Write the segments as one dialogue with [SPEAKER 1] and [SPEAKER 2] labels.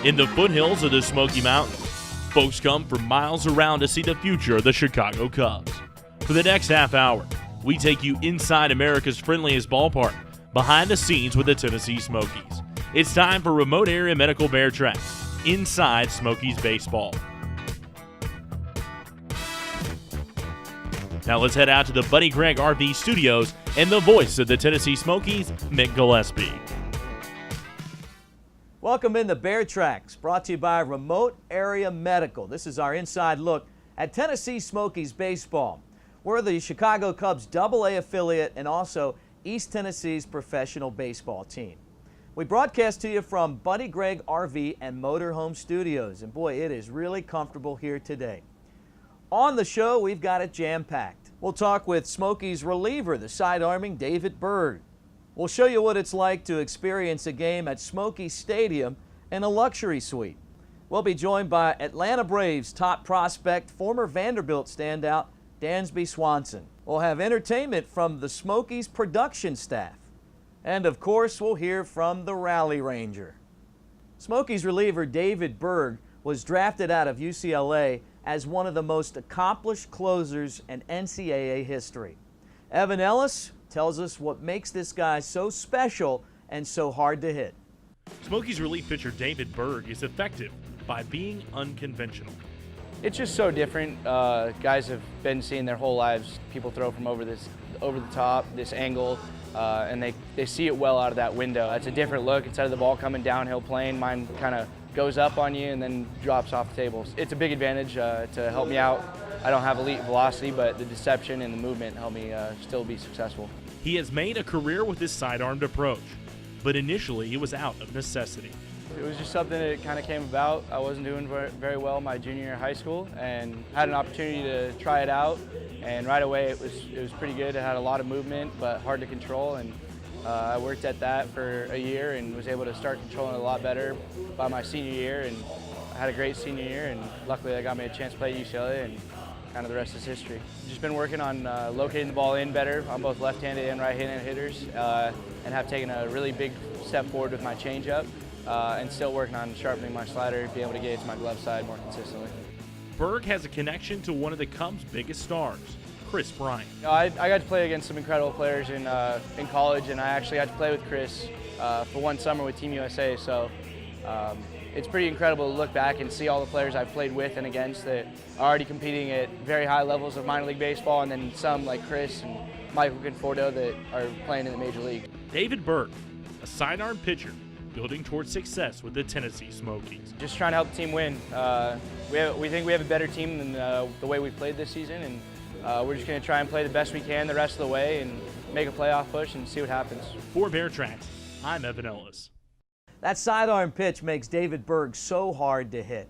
[SPEAKER 1] In the foothills of the Smoky Mountains, folks come from miles around to see the future of the Chicago Cubs. For the next half hour, we take you inside America's friendliest ballpark, behind the scenes with the Tennessee Smokies. It's time for Remote Area Medical Bear Trax, inside Smokies baseball. Now let's head out to the Buddy Gregg RV studios and the voice of the Tennessee Smokies, Mick Gillespie.
[SPEAKER 2] Welcome into Bear Trax, brought to you by Remote Area Medical. This is our inside look at Tennessee Smokies baseball. We're the Chicago Cubs AA affiliate and also East Tennessee's professional baseball team. We broadcast to you from Buddy Gregg RV and Motorhome Studios, and boy, it is really comfortable here today. On the show, we've got it jam-packed. We'll talk with Smokies reliever, the side-arming David Berg. We'll show you what it's like to experience a game at Smokies Stadium in a luxury suite. We'll be joined by Atlanta Braves top prospect, former Vanderbilt standout, Dansby Swanson. We'll have entertainment from the Smokies production staff. And of course, we'll hear from the Rally Ranger. Smokies reliever David Berg was drafted out of UCLA as one of the most accomplished closers in NCAA history. Evan Ellis tells us what makes this guy so special and so hard to hit.
[SPEAKER 1] Smokies relief pitcher David Berg is effective by being unconventional.
[SPEAKER 3] It's just so different. Guys have been seeing their whole lives people throw from over the top, this angle, and they see it well out of that window. It's a different look. Instead of the ball coming downhill plane, mine kind of goes up on you and then drops off the tables. It's a big advantage to help me out. I don't have elite velocity, but the deception and the movement help me still be successful.
[SPEAKER 1] He has made a career with his side-armed approach, but initially it was out of necessity.
[SPEAKER 3] It was just something that kind of came about. I wasn't doing very well my junior year of high school and had an opportunity to try it out, and right away it was pretty good. It had a lot of movement but hard to control, and I worked at that for a year and was able to start controlling it a lot better by my senior year, and I had a great senior year, and luckily that got me a chance to play at UCLA, and kind of the rest is history. Just been working on locating the ball in better on both left-handed and right-handed hitters, and have taken a really big step forward with my changeup, and still working on sharpening my slider, being able to get it to my glove side more consistently.
[SPEAKER 1] Berg has a connection to one of the Cubs' biggest stars, Chris Bryant.
[SPEAKER 3] I got to play against some incredible players in college, and I actually got to play with Chris for one summer with Team USA, so it's pretty incredible to look back and see all the players I've played with and against that are already competing at very high levels of minor league baseball, and then some like Chris and Michael Conforto that are playing in the major league.
[SPEAKER 1] David Berg, a sidearm pitcher, building towards success with the Tennessee Smokies.
[SPEAKER 3] Just trying to help the team win. We think we have a better team than the way we played this season, and we're just going to try and play the best we can the rest of the way and make a playoff push and see what happens.
[SPEAKER 1] For Bear Trax, I'm Evan Ellis.
[SPEAKER 2] That sidearm pitch makes David Berg so hard to hit.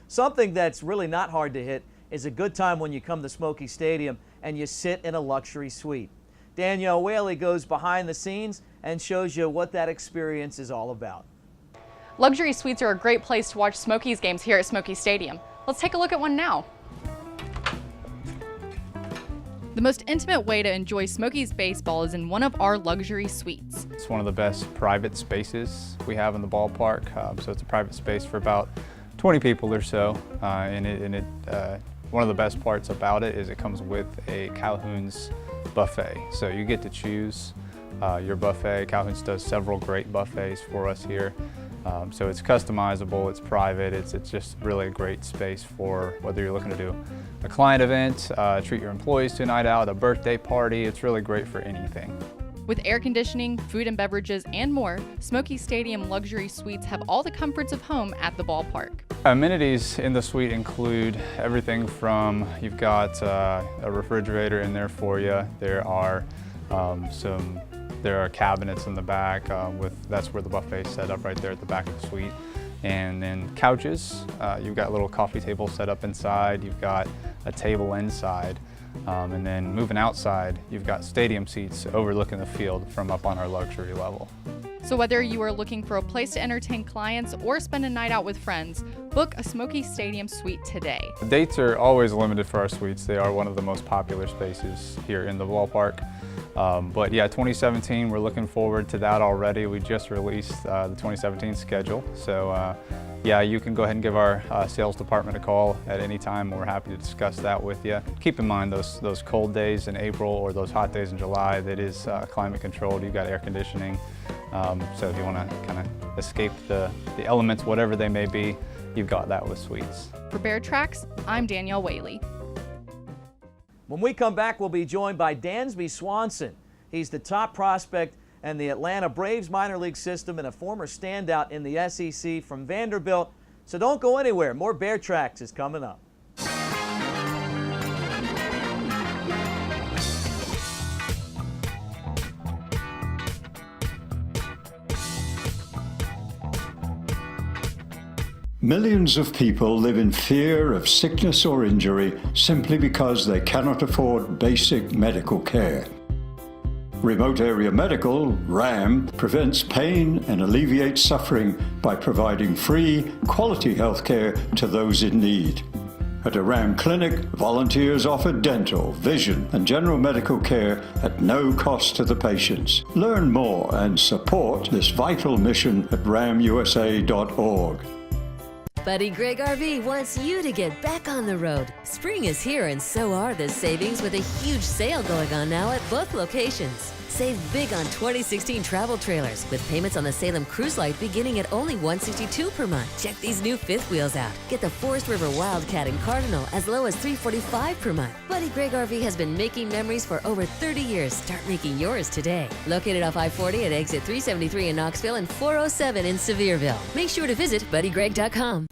[SPEAKER 2] Something that's really not hard to hit is a good time when you come to Smoky Stadium and you sit in a luxury suite. Danielle Whaley goes behind the scenes and shows you what that experience is all about.
[SPEAKER 4] Luxury suites are a great place to watch Smokies games here at Smoky Stadium. Let's take a look at one now. The most intimate way to enjoy Smokies baseball is in one of our luxury suites.
[SPEAKER 5] It's one of the best private spaces we have in the ballpark, so it's a private space for about 20 people or so, one of the best parts about it is it comes with a Calhoun's buffet, so you get to choose your buffet. Calhoun's does several great buffets for us here. So it's customizable, it's private, it's just really a great space for whether you're looking to do a client event, treat your employees to a night out, a birthday party. It's really great for anything.
[SPEAKER 4] With air conditioning, food and beverages, and more, Smoky Stadium luxury suites have all the comforts of home at the ballpark.
[SPEAKER 5] Amenities in the suite include everything from, you've got a refrigerator in there for you. There are cabinets in the back that's where the buffet is set up, right there at the back of the suite. And then couches, you've got a little coffee table set up inside, you've got a table inside, and then moving outside, you've got stadium seats overlooking the field from up on our luxury level.
[SPEAKER 4] So whether you are looking for a place to entertain clients or spend a night out with friends, book a Smokies Stadium suite today.
[SPEAKER 5] The dates are always limited for our suites. They are one of the most popular spaces here in the ballpark. But yeah, 2017, we're looking forward to that already. We just released the 2017 schedule. So yeah, you can go ahead and give our sales department a call at any time. We're happy to discuss that with you. Keep in mind those cold days in April or those hot days in July, that is climate controlled. You've got air conditioning. So if you want to kind of escape the elements, whatever they may be, you've got that with suites.
[SPEAKER 4] For Bear Trax, I'm Danielle Whaley.
[SPEAKER 2] When we come back, we'll be joined by Dansby Swanson. He's the top prospect in the Atlanta Braves minor league system and a former standout in the SEC from Vanderbilt. So don't go anywhere. More Bear Trax is coming up.
[SPEAKER 6] Millions of people live in fear of sickness or injury simply because they cannot afford basic medical care. Remote Area Medical, RAM, prevents pain and alleviates suffering by providing free, quality health care to those in need. At a RAM clinic, volunteers offer dental, vision, and general medical care at no cost to the patients. Learn more and support this vital mission at ramusa.org.
[SPEAKER 7] Buddy Greg RV wants you to get back on the road. Spring is here and so are the savings with a huge sale going on now at both locations. Save big on 2016 travel trailers with payments on the Salem Cruise Light beginning at only $162 per month. Check these new fifth wheels out. Get the Forest River Wildcat and Cardinal as low as $345 per month. Buddy Greg RV has been making memories for over 30 years. Start making yours today. Located off I-40 at exit 373 in Knoxville and 407 in Sevierville. Make sure to visit buddygreg.com.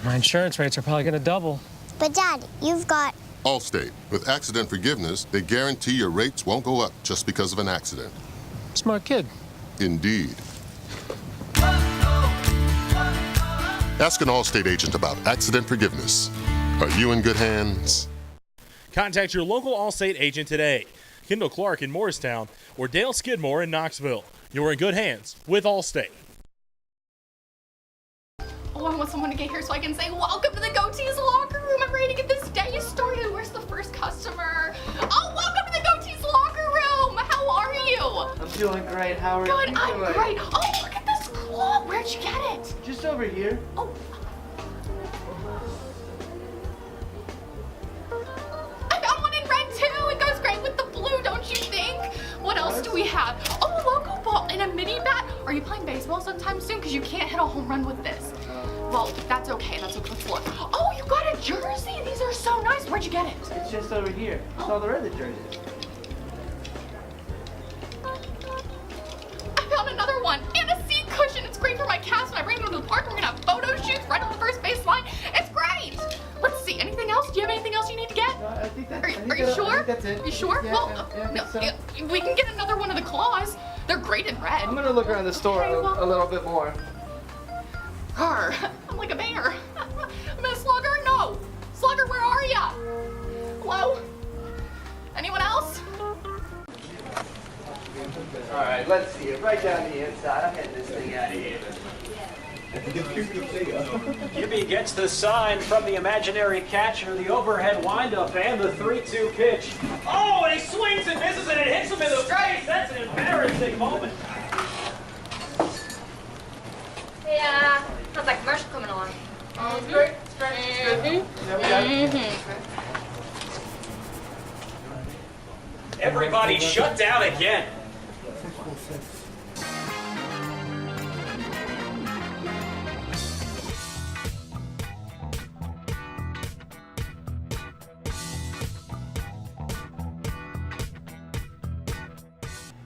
[SPEAKER 8] My insurance rates are probably going to double.
[SPEAKER 9] But Dad, you've got
[SPEAKER 10] Allstate. With accident forgiveness, they guarantee your rates won't go up just because of an accident.
[SPEAKER 8] Smart kid.
[SPEAKER 10] Indeed. Ask an Allstate agent about accident forgiveness. Are you in good hands?
[SPEAKER 1] Contact your local Allstate agent today. Kendall Clark in Morristown or Dale Skidmore in Knoxville. You're in good hands with Allstate.
[SPEAKER 4] Oh, I want someone to get here so I can say, welcome to the Goatees locker room. I'm ready to get this day started. Where's the first customer? Oh, welcome to the Goatees locker room. How are you?
[SPEAKER 11] I'm doing great. How are you
[SPEAKER 4] Good,
[SPEAKER 11] doing?
[SPEAKER 4] I'm great. Oh, look at this claw. Where'd you get it?
[SPEAKER 11] Just over here.
[SPEAKER 4] Oh. I found one in red too. It goes great with the blue, don't you think? What else do we have? Oh, a logo ball and a mini bat. Are you playing baseball sometime soon? Because you can't hit a home run with this. Well, that's okay. That's okay. Let's look. Oh, you got a jersey. These are so nice. Where'd you get it?
[SPEAKER 11] It's just over here. That's all there is, the jersey.
[SPEAKER 4] I found another one. And a seat cushion. It's great for my cats when I bring them to the park. We're going to have photo shoots right on the first baseline. It's great. Let's see. Anything else? Do you have anything else you need to get?
[SPEAKER 11] No, I think that's
[SPEAKER 4] Are you sure?
[SPEAKER 11] I think that's it.
[SPEAKER 4] You sure?
[SPEAKER 11] Yeah,
[SPEAKER 4] Well,
[SPEAKER 11] yeah,
[SPEAKER 4] no,
[SPEAKER 11] so.
[SPEAKER 4] we can get another one of the claws. They're great in red.
[SPEAKER 11] I'm going to look around the store a little bit more.
[SPEAKER 4] Arr, I'm like a bear. Miss Slugger? No. Slugger, where are ya? Hello? Anyone else?
[SPEAKER 11] All right, let's see it. Right down the inside. I'm getting this thing out of here.
[SPEAKER 12] Gibby gets the sign from the imaginary catcher, the overhead windup, and the 3-2 pitch. Oh, and he swings and misses and it hits him in the face. That's an embarrassing moment.
[SPEAKER 9] yeah. Sounds like commercial coming along.
[SPEAKER 11] It's great. It's great. It's good.
[SPEAKER 12] Everybody shut down again.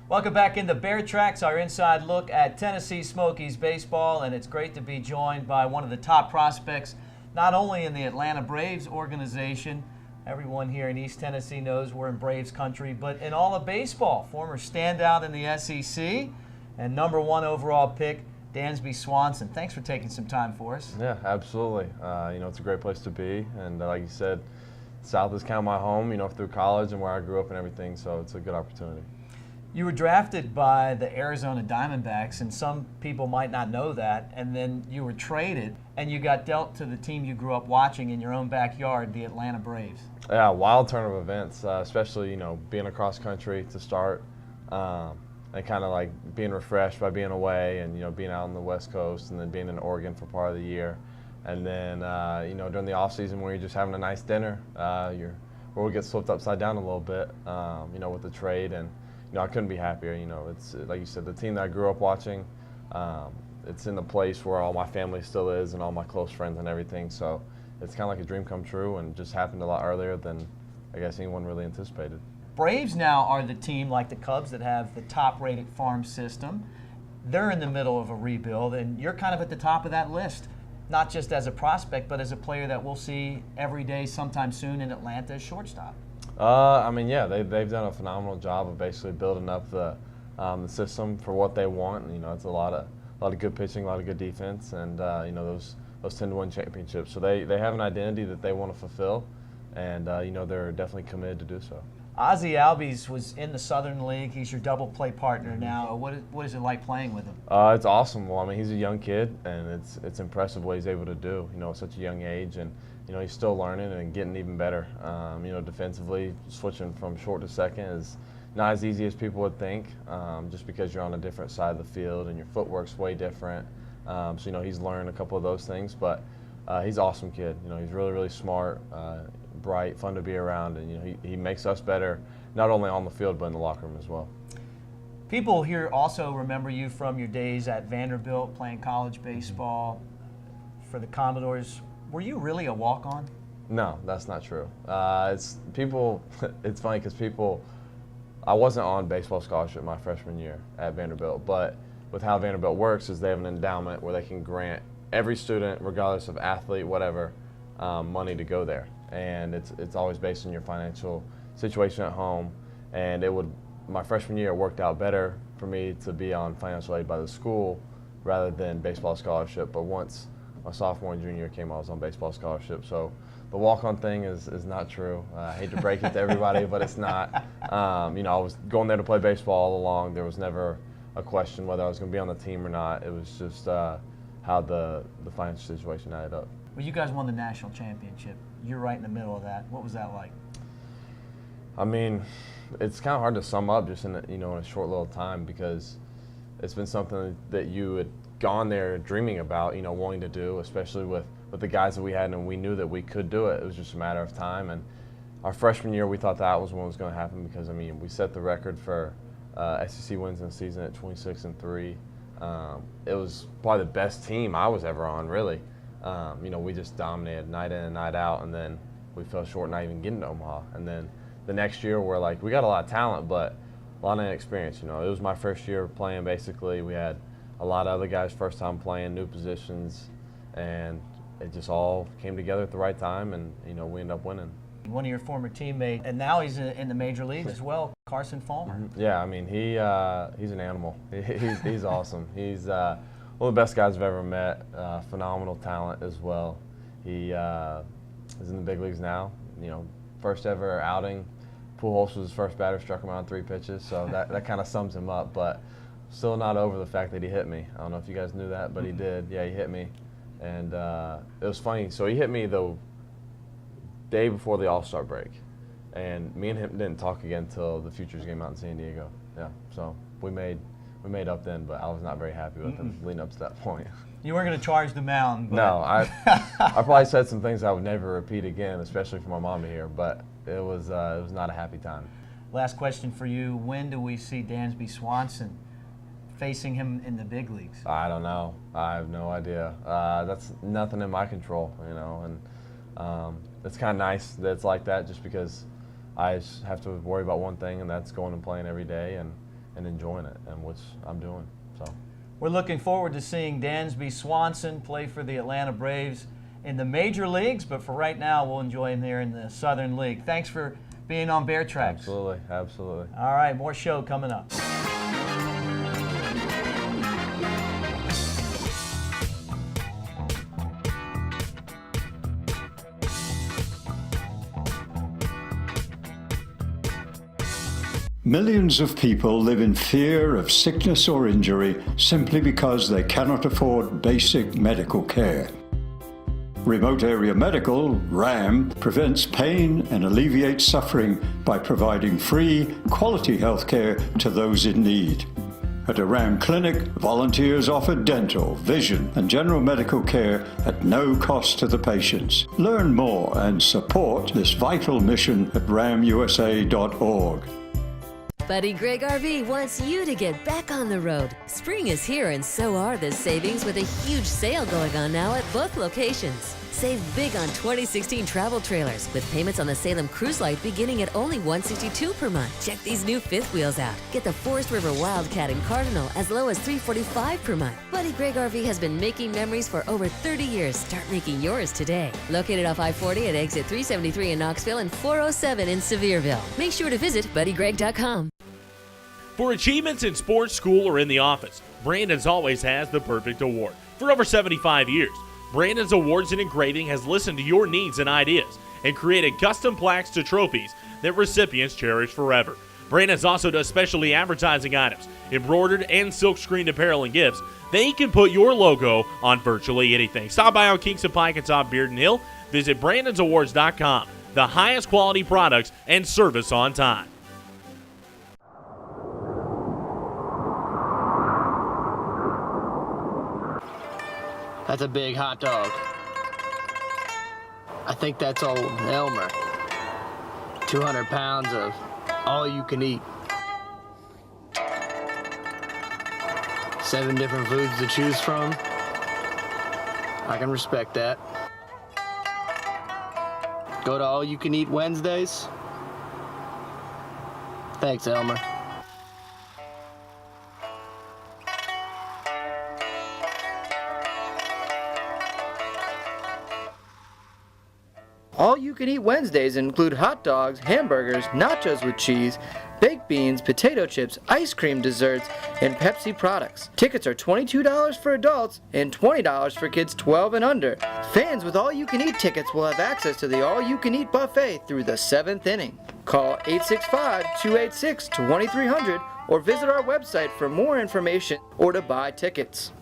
[SPEAKER 2] Welcome back into Bear Trax, our inside look at Tennessee Smokies baseball, and it's great to be joined by one of the top prospects, not only in the Atlanta Braves organization. Everyone here in East Tennessee knows we're in Braves country, but in all of baseball, former standout in the SEC and #1 overall pick, Dansby Swanson. Thanks for taking some time for us.
[SPEAKER 13] Yeah, absolutely. It's a great place to be, and like you said, South is kind of my home, through college and where I grew up and everything, so it's a good opportunity.
[SPEAKER 2] You were drafted by the Arizona Diamondbacks, and some people might not know that, and then you were traded, and you got dealt to the team you grew up watching in your own backyard, the Atlanta Braves.
[SPEAKER 13] Yeah, wild turn of events, especially, being across country to start, and kind of like being refreshed by being away and, being out on the West Coast and then being in Oregon for part of the year. And then, during the off season where you're just having a nice dinner, your world gets flipped upside down a little bit, with the trade. And, I couldn't be happier. It's like you said, the team that I grew up watching, it's in the place where all my family still is and all my close friends and everything. So it's kind of like a dream come true, and just happened a lot earlier than I guess anyone really anticipated.
[SPEAKER 2] Braves now are the team, like the Cubs, that have the top-rated farm system. They're in the middle of a rebuild, and you're kind of at the top of that list, not just as a prospect, but as a player that we'll see every day sometime soon in Atlanta as shortstop.
[SPEAKER 13] They've done a phenomenal job of basically building up the system for what they want. It's a lot of good pitching, a lot of good defense, and those tend to win championships. So they have an identity that they want to fulfill, and they're definitely committed to do so.
[SPEAKER 2] Ozzie Albies was in the Southern League. He's your double play partner now. What is it like playing with him?
[SPEAKER 13] It's awesome. Well, he's a young kid, and it's impressive what he's able to do, at such a young age. And, he's still learning and getting even better. Defensively, switching from short to second is not as easy as people would think, just because you're on a different side of the field and your footwork's way different. He's learned a couple of those things, but he's an awesome kid. He's really, really smart, bright, fun to be around, and he makes us better, not only on the field but in the locker room as well.
[SPEAKER 2] People here also remember you from your days at Vanderbilt playing college baseball for the Commodores. Were you really a walk-on?
[SPEAKER 13] No, that's not true. It's funny because I wasn't on baseball scholarship my freshman year at Vanderbilt, but with how Vanderbilt works is they have an endowment where they can grant every student, regardless of athlete, whatever, money to go there. And it's always based on your financial situation at home. And my freshman year, it worked out better for me to be on financial aid by the school rather than baseball scholarship. But once my sophomore and junior year came, I was on baseball scholarship. So the walk-on thing is not true. I hate to break it to everybody, but it's not. I was going there to play baseball all along. There was never a question whether I was going to be on the team or not. It was just how the financial situation added up.
[SPEAKER 2] Well, you guys won the national championship. You're right in the middle of that. What was that like?
[SPEAKER 13] It's kind of hard to sum up just in a short little time, because it's been something that you had gone there dreaming about, wanting to do, especially with the guys that we had, and we knew that we could do it. It was just a matter of time. And our freshman year, we thought that was when it was going to happen, because we set the record for SEC wins in the season at 26-3. It was probably the best team I was ever on, really. We just dominated night in and night out, and then we fell short not even getting to Omaha. And then the next year, we're like, we got a lot of talent, but a lot of inexperience. It was my first year playing, basically. We had a lot of other guys first time playing, new positions, and it just all came together at the right time, and we ended up winning.
[SPEAKER 2] One of your former teammates, and now he's in the major leagues as well, Carson Fulmer.
[SPEAKER 13] Yeah, he's an animal. He's awesome. He's one of the best guys I've ever met. Phenomenal talent as well. He is in the big leagues now. First ever outing. Pujols was his first batter, struck him out on 3 pitches, so that kind of sums him up. But still not over the fact that he hit me. I don't know if you guys knew that, but he did. Yeah, he hit me, and it was funny. So he hit me the day before the All-Star break, and me and him didn't talk again until the Futures game out in San Diego. Yeah, so we made up then, but I was not very happy with him leading up to that point.
[SPEAKER 2] You weren't going to charge the mound. But
[SPEAKER 13] no, I probably said some things I would never repeat again, especially for my mom to hear. But it was not a happy time.
[SPEAKER 2] Last question for you: when do we see Dansby Swanson facing him in the big leagues?
[SPEAKER 13] I don't know. I have no idea. That's nothing in my control, and it's kind of nice that it's like that, just because I just have to worry about one thing, and that's going and playing every day and enjoying it, and which I'm doing. So
[SPEAKER 2] we're looking forward to seeing Dansby Swanson play for the Atlanta Braves in the major leagues, but for right now, we'll enjoy him there in the Southern League. Thanks for being on Bear Trax.
[SPEAKER 13] Absolutely, absolutely.
[SPEAKER 2] All right, more show coming up.
[SPEAKER 6] Millions of people live in fear of sickness or injury simply because they cannot afford basic medical care. Remote Area Medical, RAM, prevents pain and alleviates suffering by providing free, quality health care to those in need. At a RAM clinic, volunteers offer dental, vision, and general medical care at no cost to the patients. Learn more and support this vital mission at ramusa.org.
[SPEAKER 7] Buddy Greg RV wants you to get back on the road. Spring is here and so are the savings with a huge sale going on now at both locations. Save big on 2016 travel trailers with payments on the Salem Cruise Light beginning at only $162 per month. Check these new fifth wheels out. Get the Forest River Wildcat and Cardinal as low as $345 per month. Buddy Greg RV has been making memories for over 30 years. Start making yours today. Located off I-40 at exit 373 in Knoxville and 407 in Sevierville. Make sure to visit buddygreg.com.
[SPEAKER 1] For achievements in sports, school, or in the office, Brandon's always has the perfect award. For over 75 years, Brandon's Awards and Engraving has listened to your needs and ideas and created custom plaques to trophies that recipients cherish forever. Brandon's also does specialty advertising items, embroidered and silk-screened apparel and gifts. They can put your logo on virtually anything. Stop by on Kingston Pike and top Bearden Hill. Visit Brandon'sAwards.com. The highest quality products and service on time.
[SPEAKER 14] That's a big hot dog. I think that's old Elmer. 200 pounds of all you can eat. 7 different foods to choose from. I can respect that. Go to All You Can Eat Wednesdays. Thanks, Elmer.
[SPEAKER 15] All You Can Eat Wednesdays include hot dogs, hamburgers, nachos with cheese, baked beans, potato chips, ice cream desserts, and Pepsi products. Tickets are $22 for adults and $20 for kids 12 and under. Fans with All You Can Eat tickets will have access to the All You Can Eat buffet through the 7th inning. Call 865-286-2300 or visit our website for more information or to buy tickets.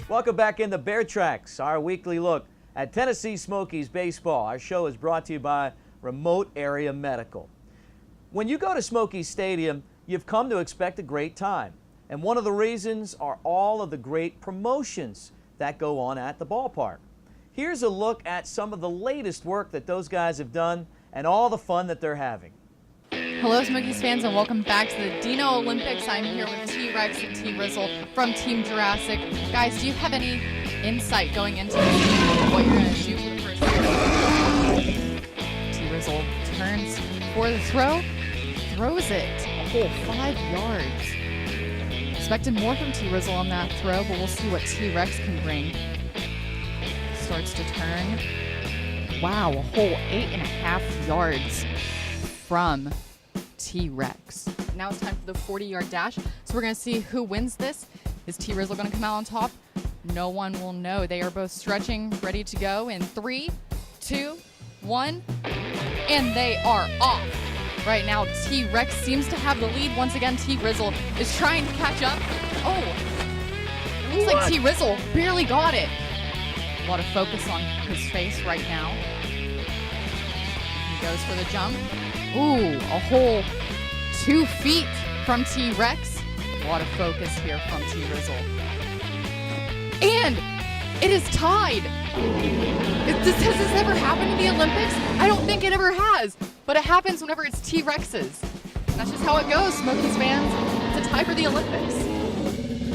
[SPEAKER 2] Welcome back into Bear Trax, our weekly look at Tennessee Smokies baseball. Our show is brought to you by Remote Area Medical. When you go to Smokies Stadium, you've come to expect a great time. And one of the reasons are all of the great promotions that go on at the ballpark. Here's a look at some of the latest work that those guys have done and all the fun that they're having.
[SPEAKER 4] Hello, Smokies fans, and welcome back to the Dino Olympics. I'm here with T-Rex and T-Rizzle from Team Jurassic. Guys, do you have any insight going into what you're going to do for the first time? T-Rizzle turns for the throw, throws it a whole 5 yards. Expected more from T-Rizzle on that throw, but we'll see what T-Rex can bring. Starts to turn. Wow, a whole 8.5 yards from T-Rex. Now it's time for the 40-yard dash. So we're going to see who wins this. Is T-Rizzle going to come out on top? No one will know. They are both stretching, ready to go in 3, 2, 1, and they are off. Right now, T-Rex seems to have the lead. Once again, T-Rizzle is trying to catch up. Oh, it looks like T-Rizzle barely got it. A lot of focus on his face right now. He goes for the jump. Ooh, a whole 2 feet from T-Rex. A lot of focus here from T-Rizzle. And it is tied. Has this ever happened in the Olympics? I don't think it ever has, but it happens whenever it's T-Rexes. That's just how it goes, Smokies fans. It's a tie for the Olympics.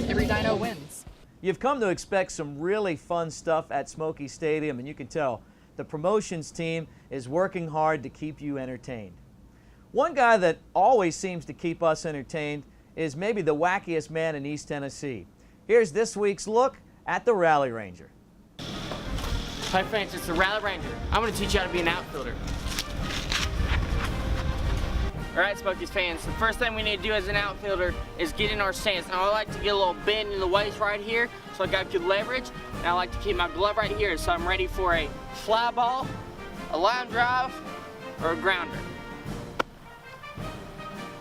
[SPEAKER 4] Every dino wins.
[SPEAKER 2] You've come to expect some really fun stuff at Smoky Stadium, and you can tell the promotions team is working hard to keep you entertained. One guy that always seems to keep us entertained is maybe the wackiest man in East Tennessee. Here's this week's look at the Rally Ranger.
[SPEAKER 16] Hi friends, it's the Rally Ranger. I'm going to teach you how to be an outfielder. All right, Smokies fans, the first thing we need to do as an outfielder is get in our stance. Now, I like to get a little bend in the waist right here, so I got good leverage. And I like to keep my glove right here, so I'm ready for a fly ball, a line drive, or a grounder.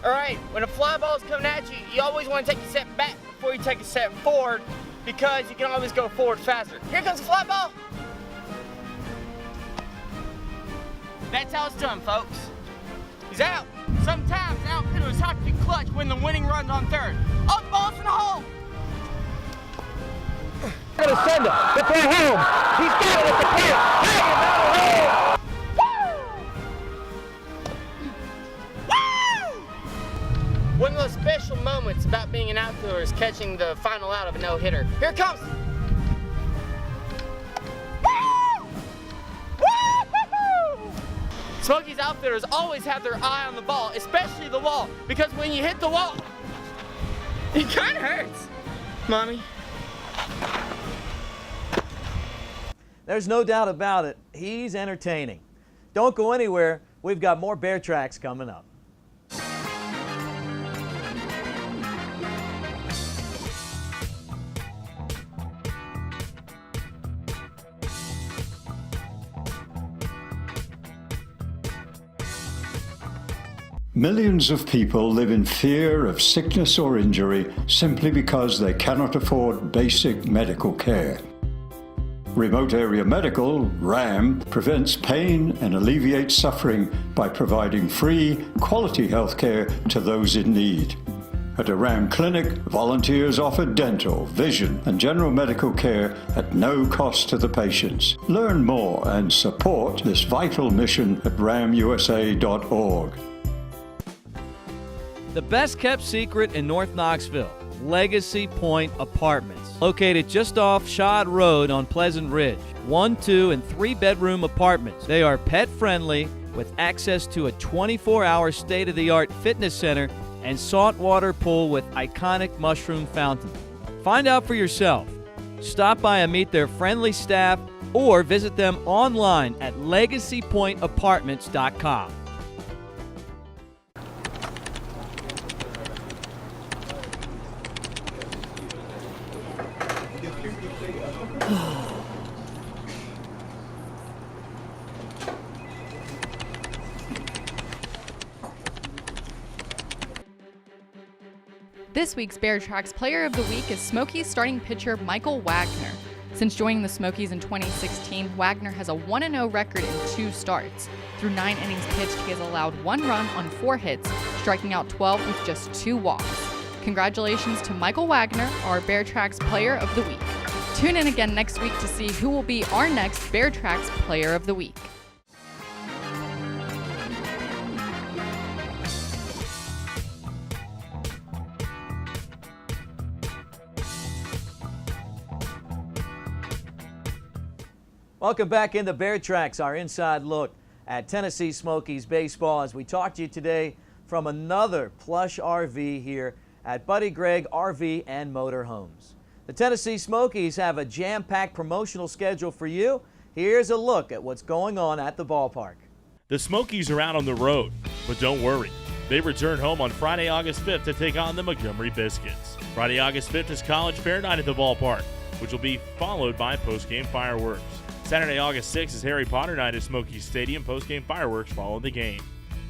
[SPEAKER 16] All right, when a fly ball is coming at you, you always want to take a step back before you take a step forward, because you can always go forward faster. Here comes the fly ball. That's how it's done, folks. He's out. Sometimes outfielders have to be clutch when the winning run's on third. Oh, the ball's in the hole.
[SPEAKER 11] Gonna send him. The play home. He's got it at the plate. Hanging down the hole.
[SPEAKER 16] Woo! One of the special moments about being an outfielder is catching the final out of a no-hitter. Here it comes. Smokies outfielders always have their eye on the ball, especially the wall, because when you hit the wall, it kind of hurts. Mommy.
[SPEAKER 2] There's no doubt about it. He's entertaining. Don't go anywhere. We've got more Bear Tracks coming up.
[SPEAKER 6] Millions of people live in fear of sickness or injury simply because they cannot afford basic medical care. Remote Area Medical, RAM, prevents pain and alleviates suffering by providing free, quality health care to those in need. At a RAM clinic, volunteers offer dental, vision, and general medical care at no cost to the patients. Learn more and support this vital mission at ramusa.org.
[SPEAKER 2] The best kept secret in North Knoxville, Legacy Point Apartments. Located just off Shad Road on Pleasant Ridge. 1, 2, and 3 bedroom apartments. They are pet friendly with access to a 24-hour state-of-the-art fitness center and saltwater pool with iconic mushroom fountain. Find out for yourself. Stop by and meet their friendly staff or visit them online at legacypointapartments.com.
[SPEAKER 4] This week's Bear Tracks Player of the Week is Smokies starting pitcher Michael Wagner. Since joining the Smokies in 2016, Wagner has a 1-0 record in 2 starts. Through 9 innings pitched, he has allowed 1 run on 4 hits, striking out 12 with just 2 walks. Congratulations to Michael Wagner, our Bear Tracks Player of the Week. Tune in again next week to see who will be our next Bear Tracks Player of the Week.
[SPEAKER 2] Welcome back into Bear Tracks, our inside look at Tennessee Smokies baseball as we talk to you today from another plush RV here at Buddy Gregg RV and Motor Homes. The Tennessee Smokies have a jam-packed promotional schedule for you. Here's a look at what's going on at the ballpark.
[SPEAKER 1] The Smokies are out on the road, but don't worry. They return home on Friday, August 5th to take on the Montgomery Biscuits. Friday, August 5th is College Fair Night at the ballpark, which will be followed by post-game fireworks. Saturday, August 6th is Harry Potter Night at Smokies Stadium. Post-game fireworks follow the game.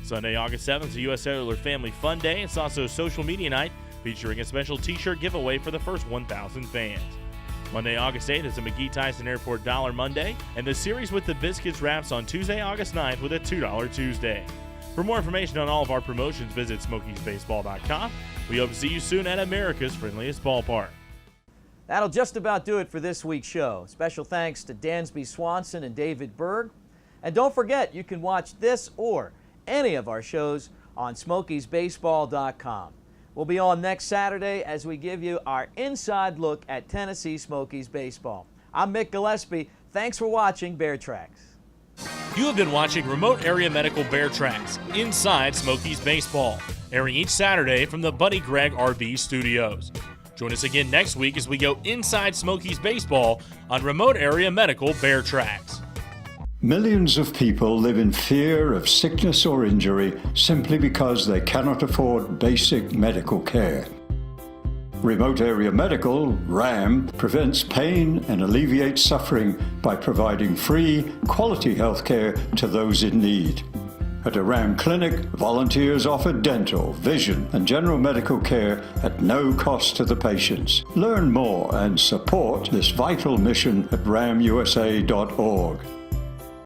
[SPEAKER 1] Sunday, August 7th is a U.S. Cellular Family Fun Day. It's also social media night featuring a special t-shirt giveaway for the first 1,000 fans. Monday, August 8th is a McGee-Tyson Airport Dollar Monday, and the series with the Biscuits wraps on Tuesday, August 9th with a $2 Tuesday. For more information on all of our promotions, visit SmokiesBaseball.com. We hope to see you soon at America's friendliest ballpark.
[SPEAKER 2] That'll just about do it for this week's show. Special thanks to Dansby, Swanson, and David Berg. And don't forget, you can watch this or any of our shows on SmokiesBaseball.com. We'll be on next Saturday as we give you our inside look at Tennessee Smokies baseball. I'm Mick Gillespie. Thanks for watching Bear Tracks.
[SPEAKER 1] You have been watching Remote Area Medical Bear Tracks Inside Smokies Baseball, airing each Saturday from the Buddy Gregg RV Studios. Join us again next week as we go inside Smokies baseball on Remote Area Medical Bear Tracks.
[SPEAKER 6] Millions of people live in fear of sickness or injury simply because they cannot afford basic medical care. Remote Area Medical, RAM, prevents pain and alleviates suffering by providing free, quality health care to those in need. At a RAM clinic, volunteers offer dental, vision, and general medical care at no cost to the patients. Learn more and support this vital mission at ramusa.org.